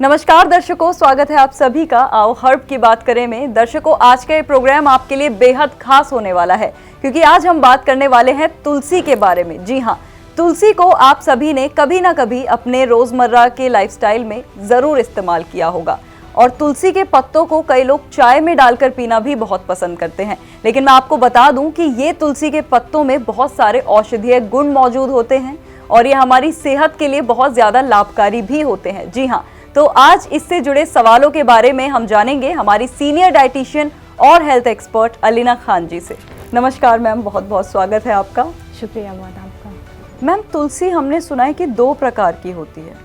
नमस्कार दर्शकों, स्वागत है आप सभी का आओ हर्ब की बात करें में। दर्शकों, आज का ये प्रोग्राम आपके लिए बेहद खास होने वाला है क्योंकि आज हम बात करने वाले हैं तुलसी के बारे में। जी हाँ, तुलसी को आप सभी ने कभी ना कभी अपने रोजमर्रा के लाइफस्टाइल में जरूर इस्तेमाल किया होगा और तुलसी के पत्तों को कई लोग चाय में डालकर पीना भी बहुत पसंद करते हैं। लेकिन मैं आपको बता दूं कि ये तुलसी के पत्तों में बहुत सारे औषधीय गुण मौजूद होते हैं और ये हमारी सेहत के लिए बहुत ज्यादा लाभकारी भी होते हैं। जी हाँ, तो आज इससे जुड़े सवालों के बारे में हम जानेंगे हमारी सीनियर डाइटिशियन और हेल्थ एक्सपर्ट अलीना खान जी से। नमस्कार मैम, बहुत बहुत स्वागत है आपका। शुक्रिया बहुत आपका। मैम, तुलसी हमने सुना है कि 2 प्रकार की होती है,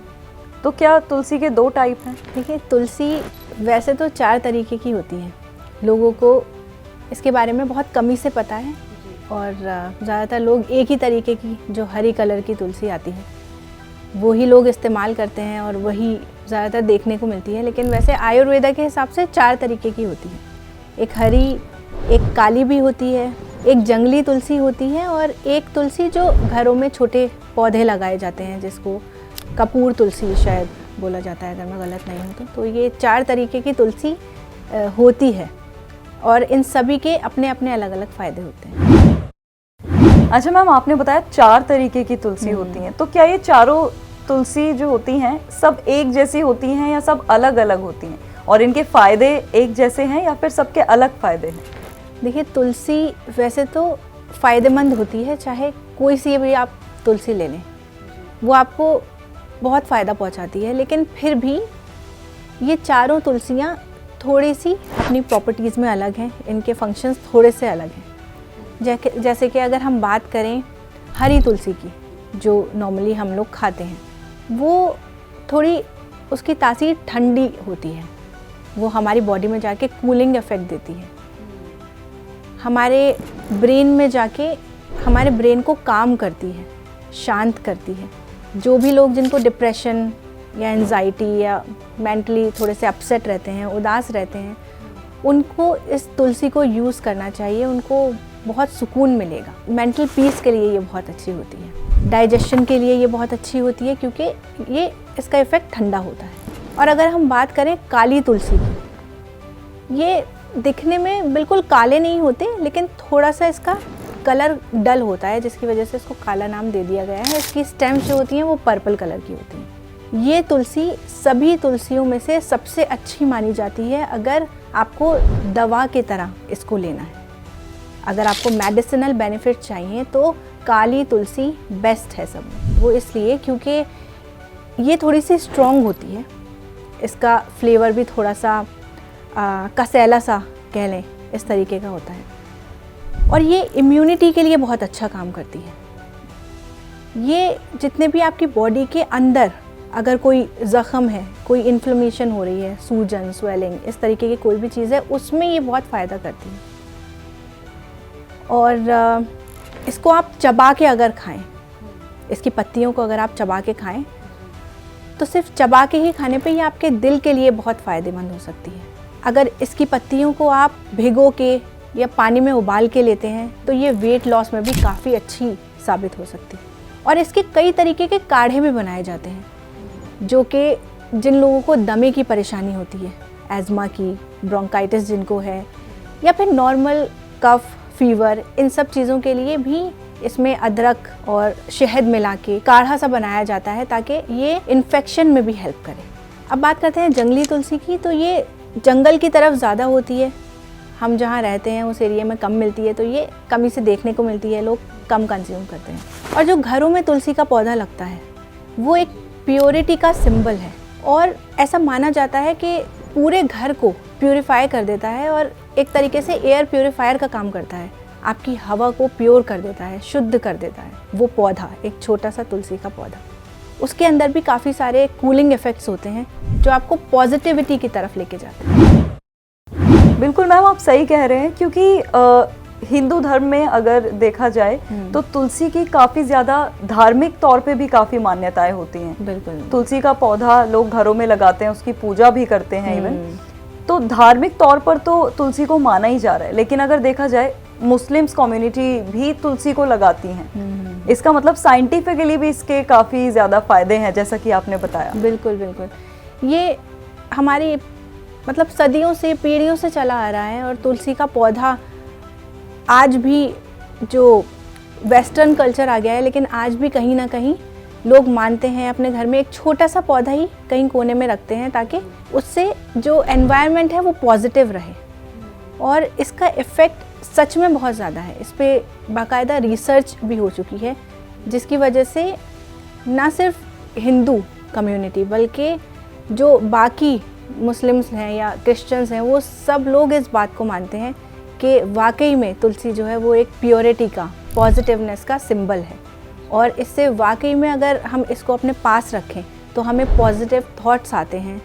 तो क्या तुलसी के 2 टाइप हैं? देखिए, तुलसी वैसे तो 4 तरीके की होती है। लोगों को इसके बारे में बहुत कम ही से पता है और ज़्यादातर लोग एक ही तरीके की जो हरी कलर की तुलसी आती है वो ही लोग इस्तेमाल करते हैं और वही ज़्यादातर देखने को मिलती है। लेकिन वैसे आयुर्वेदा के हिसाब से 4 तरीके की होती है। एक हरी, एक काली भी होती है, एक जंगली तुलसी होती है और एक तुलसी जो घरों में छोटे पौधे लगाए जाते हैं जिसको कपूर तुलसी शायद बोला जाता है, अगर मैं गलत नहीं हूँ तो ये 4 तरीके की तुलसी होती है और इन सभी के अपने अपने अलग अलग फ़ायदे होते हैं। अच्छा मैम, आपने बताया 4 तरीके की तुलसी होती हैं, तो क्या ये चारों तुलसी जो होती हैं सब एक जैसी होती हैं या सब अलग अलग होती हैं और इनके फ़ायदे एक जैसे हैं या फिर सबके अलग फ़ायदे हैं? देखिए, तुलसी वैसे तो फ़ायदेमंद होती है, चाहे कोई सी भी आप तुलसी ले लें वो आपको बहुत फ़ायदा पहुंचाती है। लेकिन फिर भी ये चारों तुलसियां थोड़ी सी अपनी प्रॉपर्टीज़ में अलग हैं, इनके फंक्शंस थोड़े से अलग हैं। जैसे कि अगर हम बात करें हरी तुलसी की जो नॉर्मली हम लोग खाते हैं, वो थोड़ी उसकी तासीर ठंडी होती है, वो हमारी बॉडी में जाके कूलिंग इफ़ेक्ट देती है, हमारे ब्रेन में जाके हमारे ब्रेन को काम करती है, शांत करती है। जो भी लोग जिनको डिप्रेशन या एंजाइटी या मेंटली थोड़े से अपसेट रहते हैं, उदास रहते हैं, उनको इस तुलसी को यूज़ करना चाहिए, उनको बहुत सुकून मिलेगा। मेंटल पीस के लिए ये बहुत अच्छी होती है, डाइजेशन के लिए ये बहुत अच्छी होती है क्योंकि ये इसका इफ़ेक्ट ठंडा होता है। और अगर हम बात करें काली तुलसी की, ये दिखने में बिल्कुल काले नहीं होते लेकिन थोड़ा सा इसका कलर डल होता है जिसकी वजह से इसको काला नाम दे दिया गया है। इसकी स्टेम्स जो होती हैं वो पर्पल कलर की होती हैं। ये तुलसी सभी तुलसियों में से सबसे अच्छी मानी जाती है अगर आपको दवा की तरह इसको लेना है। अगर आपको मेडिसिनल बेनिफिट चाहिए तो काली तुलसी बेस्ट है सब में। वो इसलिए क्योंकि ये थोड़ी सी स्ट्रॉन्ग होती है, इसका फ्लेवर भी थोड़ा सा कसैला सा कह लें इस तरीके का होता है और ये इम्यूनिटी के लिए बहुत अच्छा काम करती है। ये जितने भी आपकी बॉडी के अंदर अगर कोई ज़ख़म है, कोई इन्फ्लेमेशन हो रही है, सूजन, स्वेलिंग, इस तरीके की कोई भी चीज़ है, उसमें ये बहुत फ़ायदा करती है। और इसको आप चबा के अगर खाएं, इसकी पत्तियों को अगर आप चबा के खाएं तो सिर्फ चबा के ही खाने पे ये आपके दिल के लिए बहुत फ़ायदेमंद हो सकती है। अगर इसकी पत्तियों को आप भिगो के या पानी में उबाल के लेते हैं तो ये वेट लॉस में भी काफ़ी अच्छी साबित हो सकती है। और इसके कई तरीके के काढ़े भी बनाए जाते हैं जो कि जिन लोगों को दमे की परेशानी होती है, एज़मा की, ब्रोंकाइटिस जिनको है, या फिर नॉर्मल कफ, फीवर, इन सब चीज़ों के लिए भी इसमें अदरक और शहद मिला के काढ़ा सा बनाया जाता है ताकि ये इन्फेक्शन में भी हेल्प करे। अब बात करते हैं जंगली तुलसी की, तो ये जंगल की तरफ ज़्यादा होती है, हम जहाँ रहते हैं उस एरिया में कम मिलती है, तो ये कमी से देखने को मिलती है, लोग कम कंज्यूम करते हैं। और जो घरों में तुलसी का पौधा लगता है वो एक प्योरिटी का सिंबल है और ऐसा माना जाता है कि पूरे घर को प्यूरिफाई कर देता है और एक तरीके से एयर प्यूरिफायर का काम करता है, आपकी हवा को प्योर कर देता है, शुद्ध कर देता है। वो पौधा, एक छोटा सा तुलसी का पौधा, उसके अंदर भी काफ़ी सारे कूलिंग इफ़ेक्ट्स होते हैं जो आपको पॉजिटिविटी की तरफ लेके जाते हैं। बिल्कुल मैम, आप सही कह रहे हैं क्योंकि हिंदू धर्म में अगर देखा जाए तो तुलसी की काफ़ी ज़्यादा धार्मिक तौर पे भी काफ़ी मान्यताएं होती हैं। बिल्कुल, तुलसी का पौधा लोग घरों में लगाते हैं, उसकी पूजा भी करते हैं इवन, तो धार्मिक तौर पर तो तुलसी को माना ही जा रहा है। लेकिन अगर देखा जाए मुस्लिम्स कम्युनिटी भी तुलसी को लगाती हैं, इसका मतलब साइंटिफिकली भी इसके काफ़ी ज़्यादा फायदे हैं जैसा कि आपने बताया। बिल्कुल बिल्कुल, ये हमारी मतलब सदियों से, पीढ़ियों से चला आ रहा है। और तुलसी का पौधा आज भी, जो वेस्टर्न कल्चर आ गया है, लेकिन आज भी कहीं ना कहीं लोग मानते हैं, अपने घर में एक छोटा सा पौधा ही कहीं कोने में रखते हैं ताकि उससे जो एनवायरनमेंट है वो पॉजिटिव रहे। और इसका इफ़ेक्ट सच में बहुत ज़्यादा है। इस पर बाकायदा रिसर्च भी हो चुकी है, जिसकी वजह से ना सिर्फ हिंदू कम्युनिटी बल्कि जो बाकी मुस्लिम्स हैं या क्रिश्चियंस हैं, वो सब लोग इस बात को मानते हैं कि वाकई में तुलसी जो है वो एक प्योरिटी का, पॉजिटिवनेस का सिंबल है। और इससे वाकई में अगर हम इसको अपने पास रखें तो हमें पॉजिटिव थॉट्स आते हैं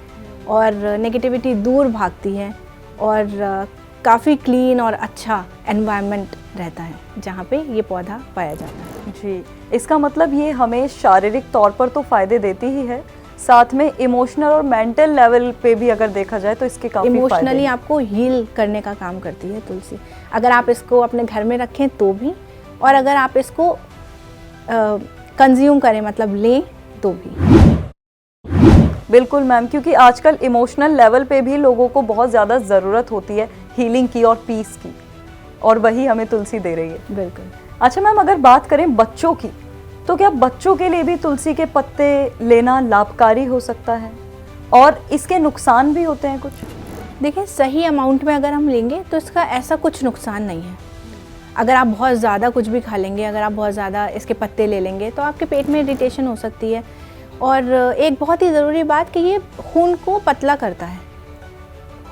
और नेगेटिविटी दूर भागती है और काफ़ी क्लीन और अच्छा एनवायरनमेंट रहता है जहाँ पे ये पौधा पाया जाता है। जी, इसका मतलब ये हमें शारीरिक तौर पर तो फ़ायदे देती ही है, साथ में इमोशनल और मेंटल लेवल पे भी अगर देखा जाए तो इसके काफ़ी इमोशनली आपको हील करने का काम करती है तुलसी, अगर आप इसको अपने घर में रखें तो भी, और अगर आप इसको कंज्यूम करें मतलब लें तो भी। बिल्कुल मैम, क्योंकि आजकल इमोशनल लेवल पे भी लोगों को बहुत ज़्यादा ज़रूरत होती है हीलिंग की और पीस की, और वही हमें तुलसी दे रही है। बिल्कुल। अच्छा मैम, अगर बात करें बच्चों की, तो क्या बच्चों के लिए भी तुलसी के पत्ते लेना लाभकारी हो सकता है, और इसके नुकसान भी होते हैं कुछ? देखिए, सही अमाउंट में अगर हम लेंगे तो इसका ऐसा कुछ नुकसान नहीं है। अगर आप बहुत ज़्यादा कुछ भी खा लेंगे, अगर आप बहुत ज़्यादा इसके पत्ते ले लेंगे तो आपके पेट में इरिटेशन हो सकती है। और एक बहुत ही ज़रूरी बात कि ये खून को पतला करता है,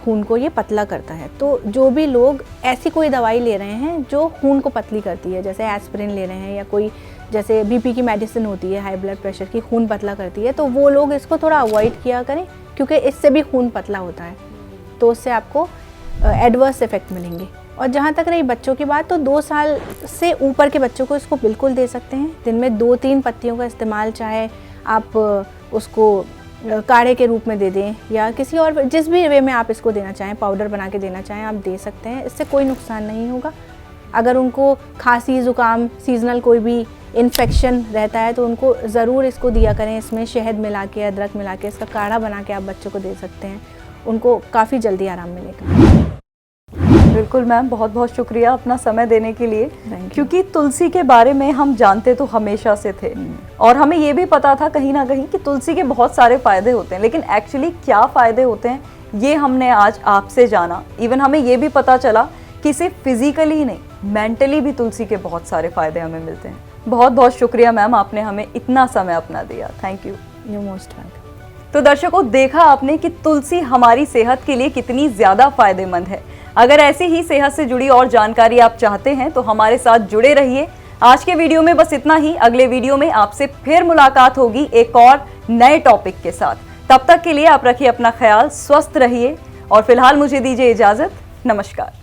खून को ये पतला करता है। तो जो भी लोग ऐसी कोई दवाई ले रहे हैं जो खून को पतली करती है, जैसे एस्पिरिन ले रहे हैं या कोई जैसे बीपी की मेडिसिन होती है, हाई ब्लड प्रेशर की, खून पतला करती है, तो वो लोग इसको थोड़ा अवॉइड किया करें, क्योंकि इससे भी खून पतला होता है, तो उससे आपको एडवर्स इफ़ेक्ट मिलेंगे। और जहाँ तक रही बच्चों की बात, तो 2 साल से ऊपर के बच्चों को इसको बिल्कुल दे सकते हैं। दिन में 2-3 पत्तियों का इस्तेमाल, चाहे आप उसको काढ़े के रूप में दे दें या किसी और जिस भी वे में आप इसको देना चाहें, पाउडर बना के देना चाहें, आप दे सकते हैं। इससे कोई नुकसान नहीं होगा। अगर उनको खांसी, ज़ुकाम, सीजनल कोई भी इन्फेक्शन रहता है तो उनको ज़रूर इसको दिया करें। इसमें शहद मिला के, अदरक मिला के इसका काढ़ा बना के आप बच्चों को दे सकते हैं, उनको काफ़ी जल्दी आराम मिलेगा। बिल्कुल मैम, बहुत बहुत शुक्रिया अपना समय देने के लिए, क्योंकि तुलसी के बारे में हम जानते तो हमेशा से थे और हमें ये भी पता था कहीं ना कहीं कि तुलसी के बहुत सारे फ़ायदे होते हैं, लेकिन एक्चुअली क्या फ़ायदे होते हैं ये हमने आज आपसे जाना। इवन हमें ये भी पता चला कि सिर्फ फिजिकली नहीं, मेंटली भी तुलसी के बहुत सारे फ़ायदे हमें मिलते हैं। बहुत बहुत शुक्रिया मैम, आपने हमें इतना समय अपना दिया। Thank you. You most welcome. तो दर्शकों, देखा आपने कि तुलसी हमारी सेहत के लिए कितनी ज़्यादा फायदेमंद है। अगर ऐसी ही सेहत से जुड़ी और जानकारी आप चाहते हैं तो हमारे साथ जुड़े रहिए। आज के वीडियो में बस इतना ही। अगले वीडियो में आपसे फिर मुलाकात होगी एक और नए टॉपिक के साथ। तब तक के लिए आप रखिए अपना ख्याल, स्वस्थ रहिए और फिलहाल मुझे दीजिए इजाजत। नमस्कार।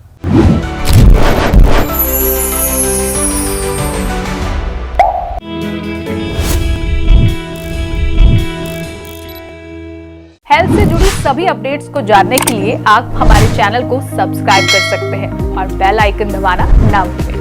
हेल्थ से जुड़ी सभी अपडेट्स को जानने के लिए आप हमारे चैनल को सब्सक्राइब कर सकते हैं और बेल आइकन दबाना ना भूलें।